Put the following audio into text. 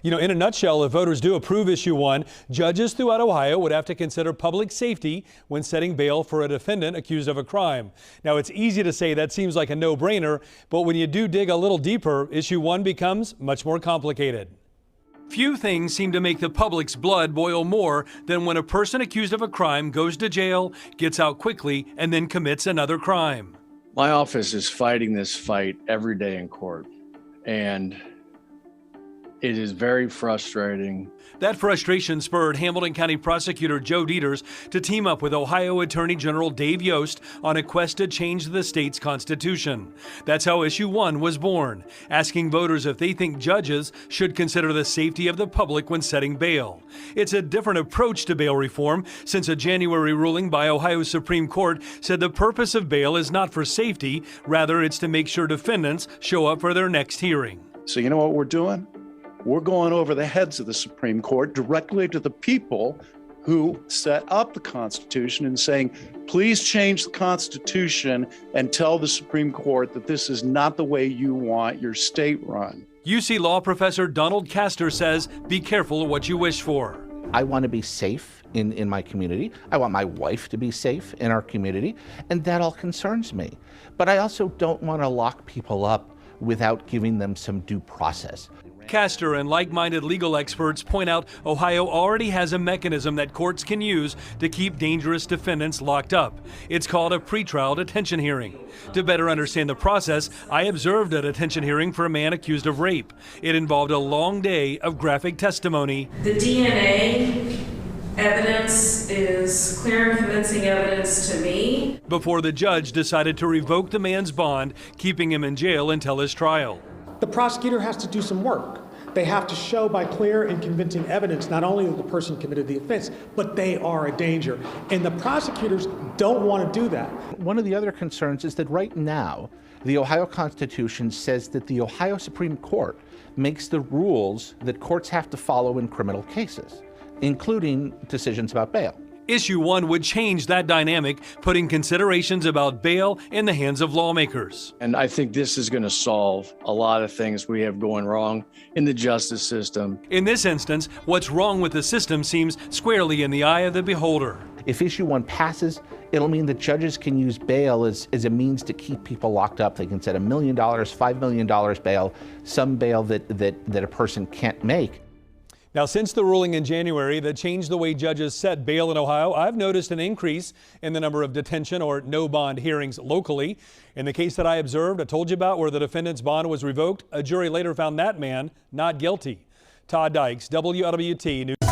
You know, in a nutshell, if voters do approve issue 1, judges throughout Ohio would have to consider public safety when setting bail for a defendant accused of a crime. Now, it's easy to say that seems like a no-brainer, but when you do dig a little deeper, issue 1 becomes much more complicated. Few things seem to make the public's blood boil more than when a person accused of a crime goes to jail, gets out quickly, and then commits another crime. My office is fighting this fight every day in court, and it is very frustrating. That frustration spurred Hamilton County Prosecutor Joe Deters to team up with Ohio Attorney General Dave Yost on a quest to change the state's constitution. That's how issue 1 was born, asking voters if they think judges should consider the safety of the public when setting bail. It's a different approach to bail reform, since a January ruling by Ohio's Supreme Court said the purpose of bail is not for safety, rather it's to make sure defendants show up for their next hearing. So you know what we're doing? We're going over the heads of the Supreme Court directly to the people who set up the Constitution and saying, please change the Constitution and tell the Supreme Court that this is not the way you want your state run. UC Law professor Donald Castor says, be careful of what you wish for. I want to be safe in my community. I want my wife to be safe in our community, and that all concerns me. But I also don't want to lock people up without giving them some due process. Castor and like-minded legal experts point out Ohio already has a mechanism that courts can use to keep dangerous defendants locked up. It's called a pretrial detention hearing. To better understand the process, I observed a detention hearing for a man accused of rape. It involved a long day of graphic testimony. The DNA evidence is clear and convincing evidence to me. Before the judge decided to revoke the man's bond, keeping him in jail until his trial. The prosecutor has to do some work. They have to show by clear and convincing evidence not only that the person committed the offense, but they are a danger. And the prosecutors don't want to do that. One of the other concerns is that right now, the Ohio Constitution says that the Ohio Supreme Court makes the rules that courts have to follow in criminal cases, including decisions about bail. Issue 1 would change that dynamic, putting considerations about bail in the hands of lawmakers. And I think this is going to solve a lot of things we have going wrong in the justice system. In this instance, what's wrong with the system seems squarely in the eye of the beholder. If issue 1 passes, it'll mean that judges can use bail as a means to keep people locked up. They can set $1 million, $5 million bail, some bail that a person can't make. Now, since the ruling in January that changed the way judges set bail in Ohio, I've noticed an increase in the number of detention or no bond hearings locally. In the case that I observed, I told you about, where the defendant's bond was revoked, a jury later found that man not guilty. Todd Dykes, WLWT News.